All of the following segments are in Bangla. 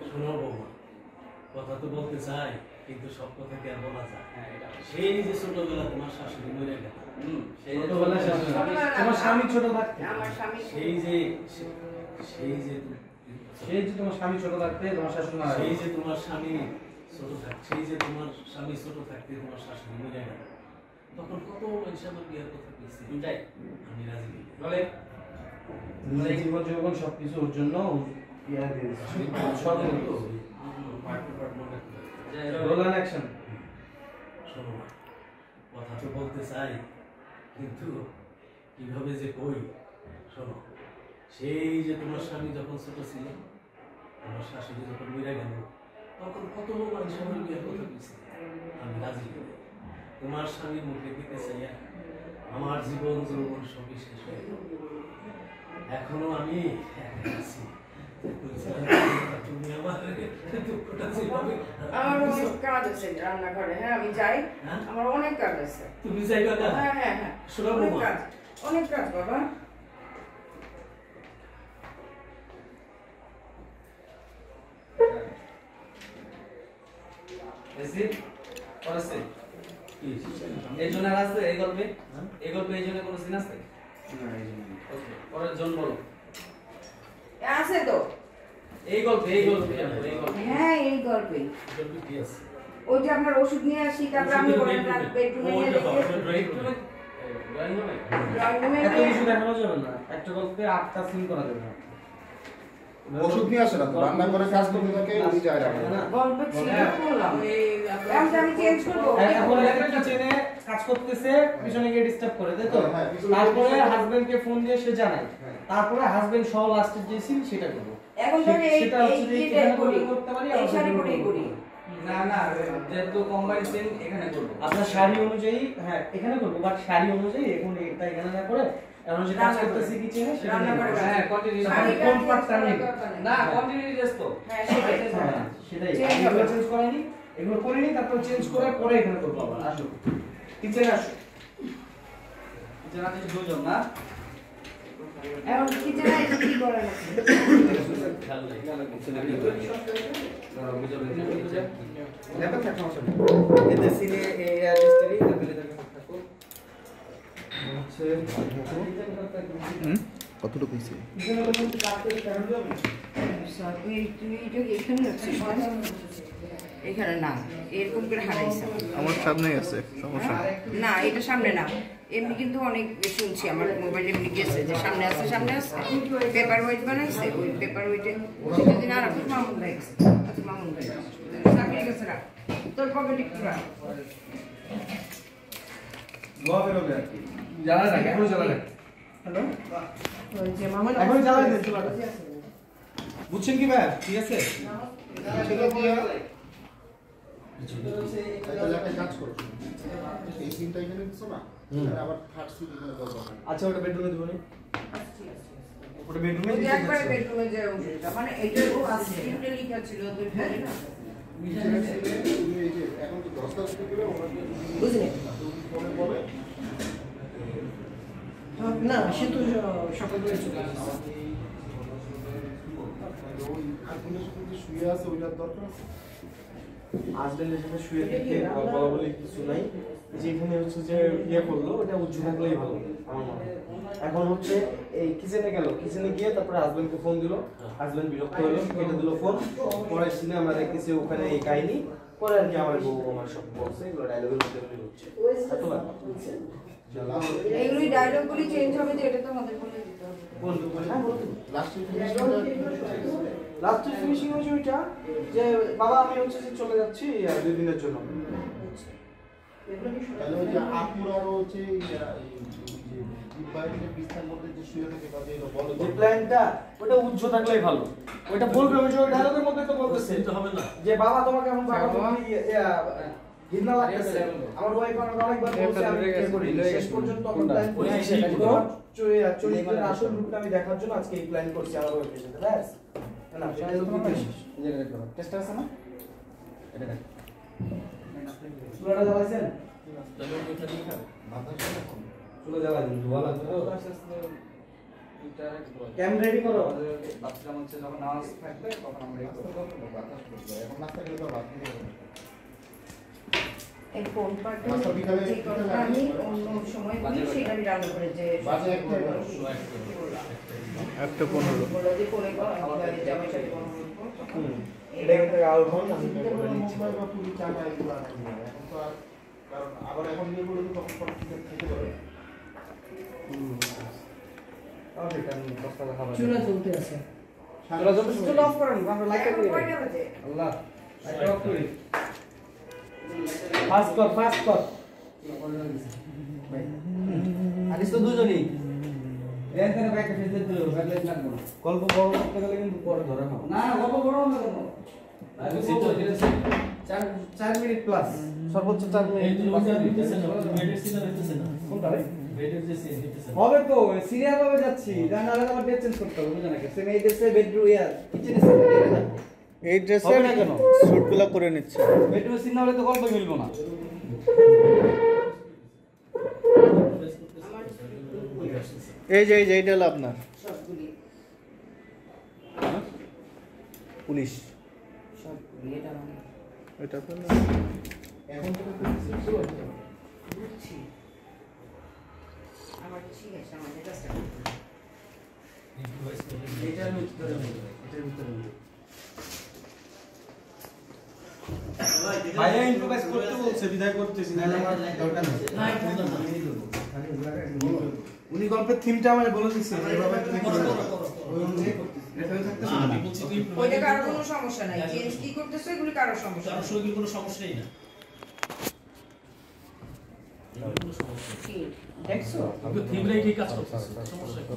শোনো বৌমা, কথা তো বলতে চাই কিন্তু সব কথা কি আর বলা যায়? সেই যে ছোটবেলা তোমার শাশুড়ি মরে গেল, তোমার স্বামী ছোট থাকতে, সেই যে তোমার স্বামী ছোট থাকতে তোমার শাশুড়ি মারা গেল, সেই যে তোমার স্বামী ছোট থাকতে, সেই যে তোমার স্বামী ছোট থাকতে তোমার শাশুড়ি মরে গেল, তখন কত মানুষ আমার বিয়ের কথা বলছে, আমি রাজি বলে জীবন জীবন সবকিছু ওর জন্য বিয়ে দিয়ে দিচ্ছে সব রোলান অ্যাকশন। শোনো না, কথা তো বলতে চাই কিন্তু কিভাবে যে কই। শোনো, সেই যে তোমার স্বামী যখন ছোট ছিল, তোমার শাশুড়ি যখন মরে গেল, তখন কত মানুষ আমার বিয়ের কথা বলছে, আমি রাজি হই। তোমার স্বামীর মুখে দিতে চাইয়া আমার জীবন যৌবন সবই শেষ হয়ে গেল। এখনো আমি একা আছি। তুমি আমার দুঃখটা যেভাবে আমার অনেক কাজ আছে রান্নাঘরে। হ্যাঁ আমি যাই, আমার অনেক কাজ আছে। তুমি যাইবা না? হ্যাঁ হ্যাঁ হ্যাঁ, শোনো অনেক বৌমা, কাজ, অনেক কাজ বাবা। এই জন্য আছে এই গল্পে, এই গল্পে এই জন্য কোনো সিন আছে? ওকে, পরের জন বলো। আছে তো এই গল্পে, এই গল্পে, হ্যাঁ এই গল্পে কি আছে? ওই যে আপনার ওষুধ নিয়ে আসি, তারপর আমি বেডরুমে নিয়ে রেখে ড্রয়িং রুমে এত কিছু দেখানো যাবে না, একটা গল্পে 8টা সিন করা যাবে না। ওষুধ নিয়ে আসে না তো, রান্না করে কাজ করতে থাকে ওই যায় না। গল্পে ছিল বললাম আমি চেঞ্জ করব। এখন একটা চেনে কাজ করতেছে, পিছনে গিয়ে ডিস্টার্ব করে, তাই তো? তারপরে হাজবেন্ডকে ফোন দিয়ে সে জানায়, তারপরে হাজবেন্ড সহ লাস্টের যে সিন সেটা করব। এখন ধরে সেটা হচ্ছে যে এখানে করতে পারি, এই শাড়ি পরেই করি। না না, যেহেতু কম্বাইন সিন এখানে করব। আপনার শাড়ি অনুযায়ী, হ্যাঁ এখানে করব, বাট শাড়ি অনুযায়ী এখন এটা এখানে না করে এখন যে কাজ করতেছি কিচেনে সেটা রান্না করে হ্যাঁ কন্টিনিউ কোন পার্টটা নেই না কন্টিনিউ জাস্ট তো হ্যাঁ সেটাই এগুলো চেঞ্জ করাইনি, এগুলো করিনি, তারপর চেঞ্জ করে পরে এখানে করব। আবার আসো কিচেনে আসো, কিচেনে আছে দুজন না, এখন কিচেনে এসে কি করেন? খেয়াল নাই। লেখা থাকে আমার সাথে এতে সিনে এই অ্যাড্রেসটারই তাহলে থাকো হচ্ছে কতটুকু হইছে? কিচেনে তো কিন্তু কাটতে কারণ যাবে স্যার তুই এটা এখানে রাখছিস এখানে না, এরকম করে হারাইছে। আমার সামনেই আছে, সমস্যা নেই। না এটা সামনে না, এমনি কিন্তু অনেক শুনছি আমার মোবাইলে এমনি গেছে যে সামনে আছে, সামনে আছে। পেপার ওয়েট বানাইছে, ওই পেপার ওয়েটে সেদিন আর আপনি মামুন ভাই গেছে। আচ্ছা মামুন ভাই সামনে গেছে, রাখ তোর পকেটে একটু রাখ। গোয়া বেরো বে জ্বালা রাখ, এখন জ্বালা রাখ। হ্যালো ওই যে মামুন এখন জ্বালা দে চুলাটা, বুঝছেন কি ভাই? ঠিক আছে ছেলে দিয়ে তাহলে একটা কাজ করো, এই সিনটা এখানে দিছো না, আবার থার্ড সিন এখানে দাও। আচ্ছা ওটা বেডরুমে দিব না, ওটা বেডরুমে ওই যে দিতে একবারে বেডরুমে যে ওষুধটা মানে এটা ও স্ক্রিপ্টে লেখা ছিল তুই জানি না এই যে এখন তো 10টা শুরু করে ওনাকে বুঝলি ফোনে বলে না সে তো সকালে চলে আসছে। ওই আগুনের সাথে যে শুয়ে আছে ওইটার দরকার আছে। হাজবেন্ডের সাথে শুয়ে থেকে বলা বলি কিছু নাই, যেখানে হচ্ছে যে ইয়ে করলো ওটা উজ্জ্ব থাকলেই ভালো আমার মনে হয়। এখন হচ্ছে এই কিচেনে গেল, কিচেনে গিয়ে তারপরে হাজবেন্ডকে ফোন দিল, হাজবেন্ড বিরক্ত হলো, কেটে দিল ফোন। পরের সিনে আমরা দেখতেছি ওখানে এই কাহিনী, পরে আর কি আমার বউ আমার সব বলছে, এগুলো ডায়লগের মধ্যে হচ্ছে এত ব্যাপার। এইগুলি ডায়লগগুলি চেঞ্জ হবে যে এটা তো আমাদের বলে দিতে হবে। লাস্টের ফিনিশিং হচ্ছে ওইটা যে বাবা আমি হচ্ছে যে চলে যাচ্ছি 2 দিনের জন্য। তাহলে ওই যে আপুর আর হচ্ছে বিস্তার মধ্যে যে শুয়ে থাকে বা যে বলো যে প্ল্যানটা ওটা উজ্জ্ব থাকলেই ভালো, ওটা বলবে ওই যে ওই ডায়লগের মধ্যে তো বলতেছে তো হবে না যে বাবা তোমাকে এখন বাবা ঘৃণা লাগতেছে, আমার ওয়াইফ আমাকে অনেকবার বলছে আমি কি করি, শেষ পর্যন্ত তখন প্ল্যান করেছি চরিত্রের আসল রূপটা আমি দেখার জন্য আজকে এই প্ল্যান করছি আমার ওয়াইফের সাথে। ব্যাস না সেটা তো তোমার শেষ এটা দেখো টেস্ট আছে না, এটা দেখো চুলাটা জ্বালাইছেন, তাহলে ওইটা নিয়ে খাবে। মাথা শুনে চুলা জ্বালাই দিন ধোয়া লাগবে তো ক্যাম রেডি করো। বাচ্চারা হচ্ছে যখন নামাজ থাকবে তখন আমরা এখন নাস্তা খেলে তো ভাত খেতে হবে না। এই কোন পার্টটা যে কথা আমি অন্য সময় বলি সেটা আমি ডাউনলোড করে যে বাজে একটা একটা 15 বলে যে করে জামাই সাথে কথা এটা একটা আউট হন আমি করে নিচ্ছি। মুম্বাই বা পুরী চাটা এগুলো আনাই না। এখন তো আর কারণ আবার এখন নিয়ে বলে তো তখন পরে খেতে পারে। তাহলে এটা আমি বস্তাটা খাবার। চুলা চলতে আছে চুলা জলদি চুলা অফ করেন, আমরা লাইটটা করি। কয়টা বাজে? আল্লাহ লাইটটা অফ করি। ফাস্ট কর। আনিস তো দুজনই। এখানে ব্যাকে ফেলে দিল, ব্যাকলাইট লাগবে না। গল্প বড় করতে গেলে কিন্তু পরে ধরে খাও। না গল্প বড় হবে কেন? 4 মিনিট প্লাস সর্বোচ্চ 4 এই মিনিট। দুটো দিতেছে না, বেডের সিনা দিতেছে না। কোনটা রে? বেডের যে সিন দিতেছে না। হবে তো সিরিয়াল ভাবে যাচ্ছি, জান আলাদা আবার ডেট চেঞ্জ করতে হবে, বুঝছেন নাকি? সেম এই দেশে বেডরুম ইয়ার কিচেন এসে এই ড্রেসে হবে না কেন? স্যুটগুলো করে নিচ্ছে। বেডরুম সিন না হলে তো গল্প মিলবো না। এই যে এইটা হলো আপনার সবগুলি পুলিশ, সবগুলি এটা মানে এটা আপনার না? এখন তো বুঝছি আমার ঠিক আছে আমাদের কাছে ইম্প্রোভাইজ করে এটার ভিতরে এটার ভিতরে ভাইয়া ইম্প্রোভাইজ করতে বলছে, বিদায় করতেছি না আমার দরকার নেই। উনি গল্পের থিমটা আমায় বলে দিচ্ছে এইভাবে তুমি করো। ওই অনুযায়ী করতেছি। এটা হয়ে থাকতেছে না। আমি বলছি তুই ওইটা কারো কোনো সমস্যা নাই চেঞ্জ কি করতেছো এগুলি কারো সমস্যা কারোর নাই। সঙ্গে কোনো সমস্যাই না। এগুলো কোনো সমস্যা নেই। কি দেখছো আমি তো থিম রেখেই কাজ করতেছি, সমস্যা কি?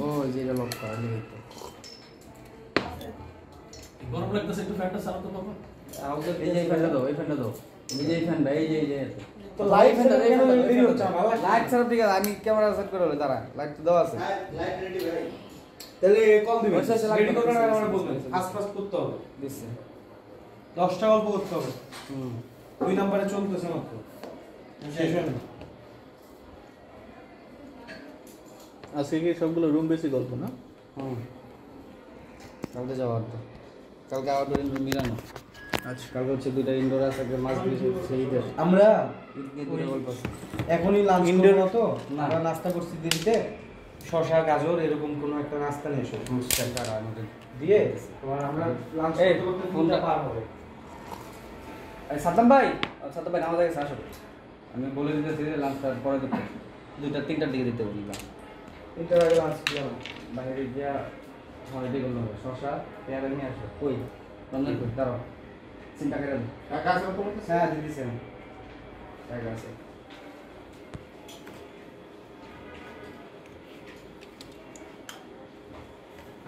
ও যেটা লক করা নেই তো। গরম লাগতেছে, একটু ফ্যানটা চালাতো বাবা। এই যে ফ্যানটা দাও, এই ফ্যানটা দাও। এই যে ফ্যানটা, এই যে তো লাইট ফ্যানটা কেন দেরি হচ্ছে আমার? লাইট ছাড়া ঠিক আছে, আমি ক্যামেরা সেট করে হলো দাঁড়া, লাইট তো দেওয়া আছে। লাইট রেডি ভাই। তাহলে কল দিবেন। আচ্ছা, আচ্ছা, রেডি করবেন আর লাগবে। আমরা বলবেন। ফাস্ট করতে হবে। দিচ্ছে 10টা গল্প করতে হবে। 2 নম্বরে চলতেছে মাত্র। শেষ হয় না। আজকে কি সবগুলো রুম বেশি গল্প না? কালকে যাওয়ার তো, কালকে আউটডোর ইনডোর মিলানো। আচ্ছা, কালকে হচ্ছে 2টা ইনডোর আছে, একটা মাস ব্রিজ হচ্ছে ঈদের। আমরা ঈদের গল্প আছে। এখনই লাঞ্চ Indoor করব তো না। আমরা নাস্তা করছি দিনতে শসা গাজর এরকম কোনো একটা নাস্তা নিয়ে এসো ফ্রুটস সেন্টার আর আমাদের দিয়ে তোমার আমরা লাঞ্চ এই, করতে করতে ফোনটা ফোনটা পার হবে। এই সাদ্দাম ভাই নামাজ গেছে, আসো। আমি বলে দিতেছি যে লাঞ্চটা পরে দিতে, 2টা 3টার দিকে দিতে বললাম। এটার আগে লাঞ্চ দিলাম। বাইরে গিয়া হলিডে করলো হবে, শশা পেয়ারা নিয়ে আসো। কই রমজান কই দাঁড়াও, চিন্তা করে দাও। টাকা আছে তোমার কাছে? হ্যাঁ দিদিছি আমি। জায়গা আছে।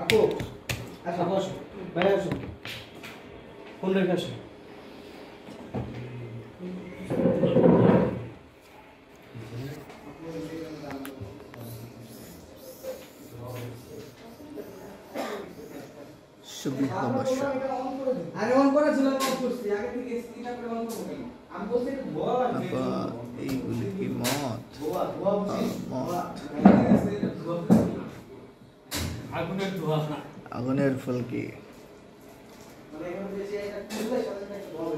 আপু আসো বসো, বাইরে আসো, ফোন রেখে আসো। সুবিধা বর্ষা। আরে অন করা ছিল, অন করছি আগে থেকে স্ক্রিনটা করে অন করব কেন? আমি বলছি একটু ধোয়া লাগবে। আব্বা, এইগুলি কি মত? ধোয়া বুঝি মত। আগুনের ধোঁয়া। আগুনের ফুলকি। মানে এখন বেশি এটা খুললে সাথে সাথে একটু ধোয়া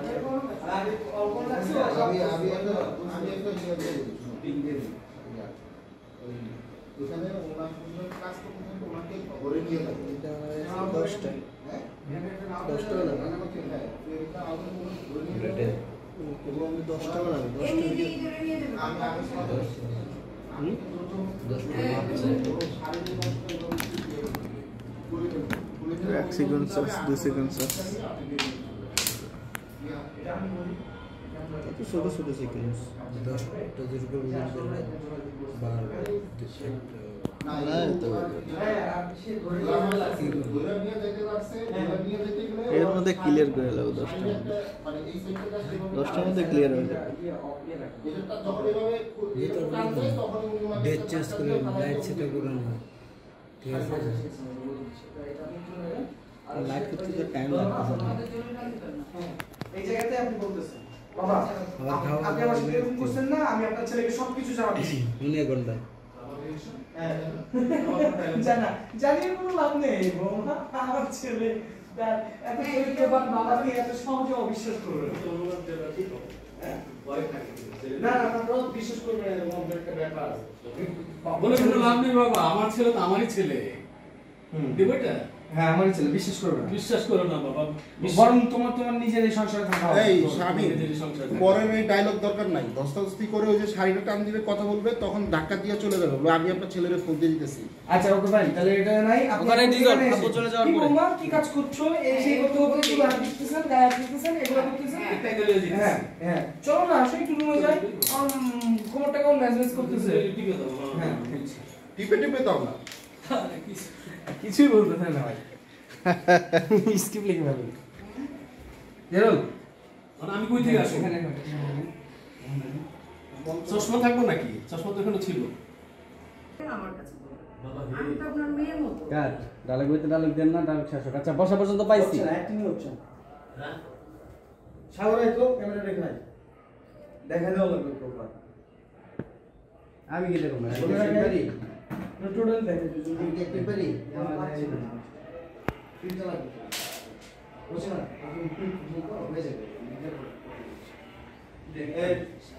বের হবে। আর আগে অল্প লাগছে আমি একটা ইয়ে দিয়ে পিং দিয়ে দিই। ওখানে ওনার সঙ্গে কাজ করতে করতে ওনাকে ধরে নিয়ে যাবে। এটা 10টা। হ্যাঁ? 10 টাকা লাগে। হ্যাঁ, এটা আমাদের ধরে নিয়ে রেটে যাবে। এবং 10 টাকা লাগে। 10 এমনি টাকা দিয়ে ধরে নিয়ে যাবে আমি আগে সাড়ে 1 সিকোয়েন্সাস, 2 সিকোয়েন্সাস। কত ছোট ছোট সিকোয়েন্স। 10টা যেরকম না এত এর মধ্যে ক্লিয়ার করে লাগবে 10টার মধ্যে ক্লিয়ার হয়ে যাবে। ডেট চেঞ্জ করে লাইট সেট করে ঠিক আছে লাইট করতে তো টাইম লাগবে না। এই জায়গাতে আপনি বলতেছেন বাবা আপনি আমার সাথে এরকম করছেন না, আমি আপনার ছেলেকে সবকিছু জানাচ্ছি। মনে ঘন্টা জানা জানিয়ে কোনো লাভ নেই বৌমা, আমার ছেলে তার এত চরিত্রবান বাবাকে এত সহজে অবিশ্বাস করবে না না না বিশ্বাস করবে না, এরকম একটা ব্যাপার আছে। বলে কোনো লাভ নেই বাবা, আমার ছেলে তো আমারই ছেলে। দেবো এটা? হ্যাঁ আমার ছেলে, বিশ্বাস করবে না। বিশ্বাস করো না বাবা, বরং তোমার তোমার নিজের এই সংসারে থাকা হবে। এই স্বামী নিজেরই সংসার থাকে। পরের এই ডায়লগ দরকার নাই, ধস্তাধস্তি করে ওই যে শাড়িটা টান দিবে কথা বলবে, তখন ধাক্কা দিয়ে চলে যাবে, বলে আমি আপনার ছেলের ফোন দিয়ে দিতেছি। আচ্ছা ওকে ভাই, তাহলে এটা নাই আপনি ওখানে এখানে ডিজল, এসে- আপু চলে যাওয়ার কি পরে। বৌমা, কি কাজ করছো এই সেই কথা বলতে কি হাত দিতেছেন, গায়ে হাত দিতেছেন, এগুলো করতেছেন। একটা করে দিচ্ছি। হ্যাঁ হ্যাঁ চলো না আসো একটু রুমে যাই, কোমরটা কেমন ম্যানেজ করতেছে। টিপে দাও, হ্যাঁ টিপে টিপে দাও না। কিছুই বলতে চাই না ভাই, স্কিপ লিখে ভাবি জেরল মানে আমি কই থেকে আসবো? এখানে চশমা থাকবো নাকি? চশমা তো এখানে ছিল। আমার কাছে বলুন। বাবা আমি তো আপনার মেয়ের মতো। কাট ডায়লগ হইতে ডায়লগ দেন না, ডায়লগ শেষ হোক। আচ্ছা বসা পর্যন্ত পাইছি। হচ্ছে না, অ্যাক্টিং হচ্ছে না। হ্যাঁ সাগর আয় তো, ক্যামেরা দেখে নাই, দেখা দেওয়া লাগবে প্রপার। আমি কি দেখব না? টোটাল দেখে দিই, দেখতে পারি? ফিল্টার লাগবে বুঝছ না, হয়ে যাবে।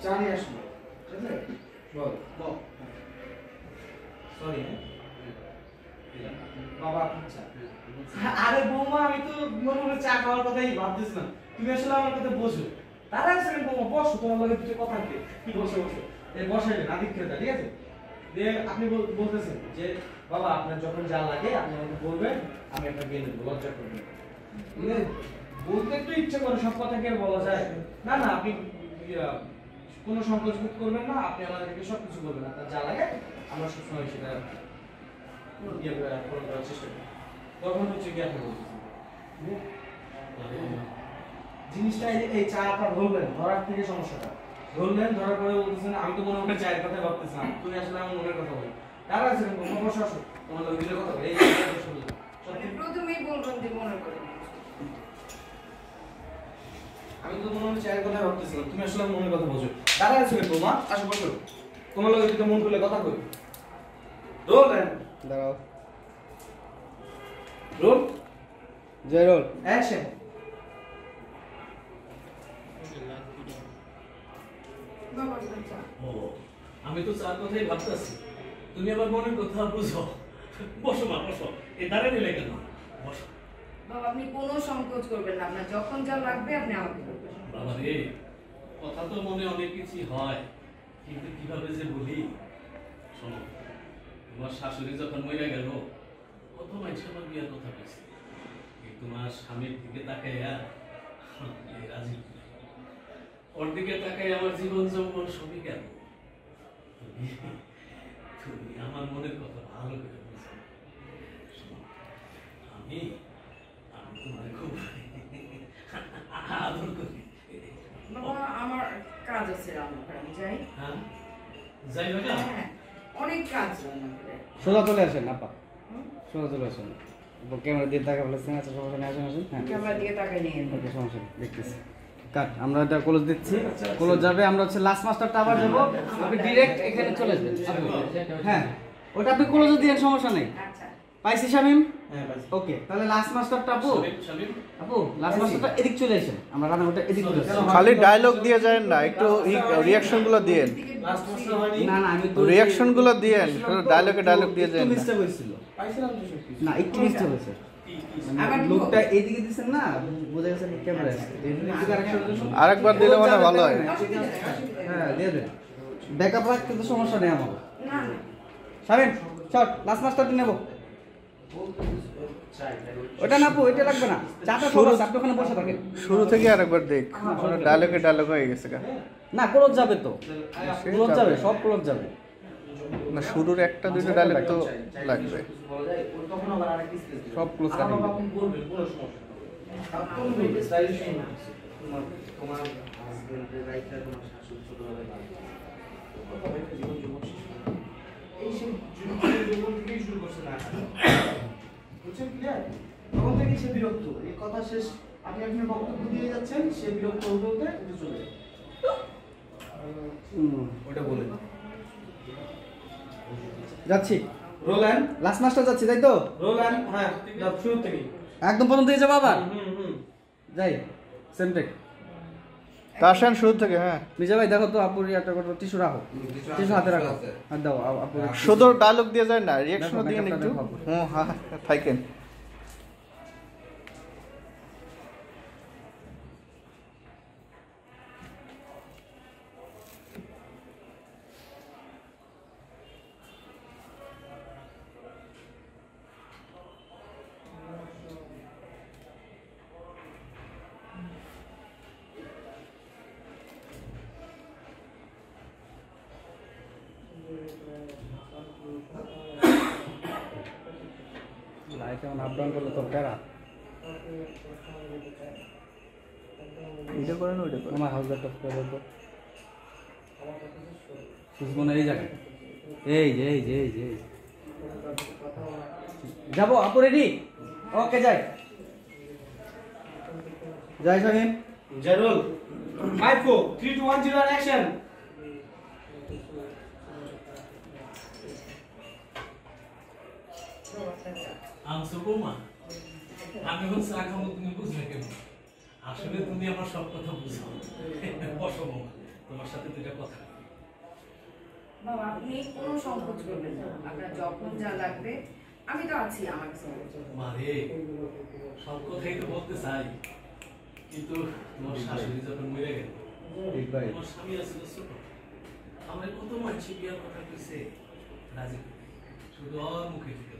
চা নিয়ে আসবো, ঠিক আছে? বল বল সরি বাবা আপনার চা। আরে বৌমা আমি তো মনে মনে চা খাওয়ার কথাই ভাবতেছিলাম, তুমি আসলে আমার কথা বোঝো। তারা সেকেন্ড বৌমা বসো, তোমার লগে দুটো কথা আছে, বসো বসো এই বসাইলেন আদিক খেয়ে ঠিক আছে। দিয়ে আপনি বলতেছেন যে বাবা আপনার যখন যা লাগে আপনি আমাকে বলবেন, আমি আপনাকে এনে দেবো, লজ্জা করবেন। বলতে একটু ইচ্ছা করে, সব কথা কি আর বলা যায়? না না আপনি কোনো সংকোচ বোধ করবেন না, আপনি আমাদেরকে সব কিছু বলবেন, আপনার যা লাগে আমরা সবসময় সেটা ইয়ে করে পূরণ করার চেষ্টা করি। তখন হচ্ছে কি আপনি বলতেছেন জিনিসটা এই চাটা ধরবেন, ধরার থেকে সমস্যাটা ধরলেন, ধরার পরে বলতেছেন আমি তো মনে মনে চায়ের কথা ভাবতেছিলাম, তুমি আসলে আমার মনের কথা বলো। তারা আছে বসে আসো, তোমার লোক দিলে কথা বলে এই মানে প্রথমেই বলবেন যে মনের কথা বলছি। আমি তো মনে মনে চায়ের কথা ভাবতেছিলাম, তুমি আসলে আমার মনের কথা বোঝো। তারা আছে বৌমা, আসো বসো, তোমার লোক যদি মন খুলে কথা কই। রোল দাঁড়াও। রোল জয়রোল। অ্যাকশন। বাবা আপনার চা। ও, আমি তো চার কথাই ভাবতেছি, তুমি আবার মনের কথা বুঝো। বসো মা বসো, এ দাঁড়িয়ে নিলে কেন? বসো। বাবা আপনি কোনো সংকোচ করবেন না, আপনার যখন যা লাগবে আপনি আমাকে বলবেন। বাবা রে, কথা তো মনে অনেক কিছু হয়, কিন্তু কিভাবে যে বলি। শোনো, তোমার শাশুড়ি যখন মরে গেল, কত মানুষ আমার বিয়ার কথা বলছে, এই তোমার স্বামীর দিকে তাকাইয়া এই রাজি, ওর দিকে তাকাই আমার জীবন যৌবন সবই গেল। তুমি আমার মনের কথা ভালো করে বুঝো। শোনো, আমি তোমার খুব আদর করি। বাবা আমার কাজ আছে রান্নাঘরে, আমি যাই। হ্যাঁ যাই বাবা। হ্যাঁ অনেক কাজ রান্নাঘরে। সোজা চলে আসেন আপা, সোজা চলে আসেন। ক্যামেরা দিয়ে দেখা বলেছেন। আচ্ছা সমস্যা নেই, আসেন আসেন। হ্যাঁ ক্যামেরা দিকে তাকাই নিয়ে ওকে, সমস্যা নেই, দেখতেছি। কাট, আমরা এটা ক্লোজ দিচ্ছি। ক্লোজ যাবে, আমরা হচ্ছে লাস্ট মাস্টারটা আবার যাবো। আপনি ডিরেক্ট এখানে চলে আসবেন। হ্যাঁ ওটা আপনি ক্লোজ দিয়ে সমস্যা নেই। আচ্ছা পাইছি শামিম? হ্যাঁ ভাই ওকে, তাহলে লাস্ট মাস্টারটা আপু, শামিম, আপু লাস্ট মাস্টারটা এদিক চলে আসেন, আমরা রান্নাঘরটা এদিক চলে আসি। খালি ডায়লগ দিয়ে যায় না, একটু রিয়াকশন গুলো দিয়েন। লাস্ট মাস্টার হয়নি। না না আমি তো রিয়াকশন গুলো দিয়েন, ডায়লগে ডায়লগ দিয়ে যায় না। মিস্টেক হয়েছিল। পাইছিলাম তো সব কিছু। না একটু মিস্টেক হয়েছে। আবার লোকটা এইদিকে দিছেন না, বোঝা গেছে ক্যামেরা আছে। আরেকবার দিলে মানে ভালো হয়। হ্যাঁ দিয়ে দেন, ব্যাকআপ রাখ, কিন্তু সমস্যা নেই আমার। না না শামিম শর্ট লাস্ট মাস্টারটা নেব। ওটা না আপু, এটা লাগবে না, চাটা শুরু আপনি ওখানে বসে থাকেন। শুরু থেকে আরেকবার দেখ, ডায়লগে ডায়লগ হয়ে গেছে গা। না ক্লোজ যাবে তো, ক্লোজ যাবে, সব ক্লোজ যাবে। না শুরুর একটা দুইটা ডায়লগ তো লাগবে। তখন আবার আরেকটা স্পেস সব ক্লোজ আমার রাখবেন। বাবা বলবেন কোনো সমস্যা নেই। আপনি স্টাইলিশ তোমার তোমার হাজবেন্ডের রাইটটা তোমার শাশুড়ি ছোটবেলায় লাগে। জীবন জীবন শেষ করে। এই সেই জীবন থেকেই শুরু করছে না। বুঝছেন ক্লিয়ার? তখন থেকে সে বিরক্ত, এই কথা শেষ, আপনি আপনার বক্তব্য দিয়ে যাচ্ছেন, সে বিরক্ত হতে হতে উঠে চলে যায়। ওটা বলে যাচ্ছি রোল অ্যান্ড লাস্ট মাস্টার যাচ্ছি তাই তো হ্যাঁ শুরু থেকে একদম প্রথম থেকে যাবো আবার হুম যাই সেম টেক আসেন শুরু থেকে, হ্যাঁ। নিজে ভাই দেখো তো আপুর একটা করে টিস্যু রাখো, টিস্যু হাতে রাখো আর দাও আপুর শুধু ডায়লগ দিয়ে যায় না, রিয়াকশনও দেখো, দিয়ে ব্যাকআপটা একটু। দেখো। হুম, হ্যাঁ থাকেন। লাইট এমন আপ ডাউন করলে তো প্যারা। এটা করেন, ওইটা করেন। আমার হাউস ব্যাকআপ করে দাও। সুজবো না এই জায়গায়, এই যে এই যে এই যে যাবো। আপু রেডি? ওকে যাই যাই শাহিন। জারুল 5 4 3 2 1 0 অ্যাকশন। আনছো বৌমা, আমি হচ্ছে আগামী তুমি বুঝলে কেন? আসলে তুমি আমার সব কথা বুঝো। বসো বৌমা, তোমার সাথে দুইটা কথা। বাবা আপনি কোনো সংকোচ করবেন না, আপনার যখন যা লাগবে আমি তো আছি, আমার কাছে। মারে সব কথাই তো বলতে চাই, কিন্তু তোমার শাশুড়ি যখন মরে গেল, তোমার স্বামী আসলে ছোট, আমরা কত মানছি বিয়ার কথা কইছে রাজি, শুধু আর মুখে দিতে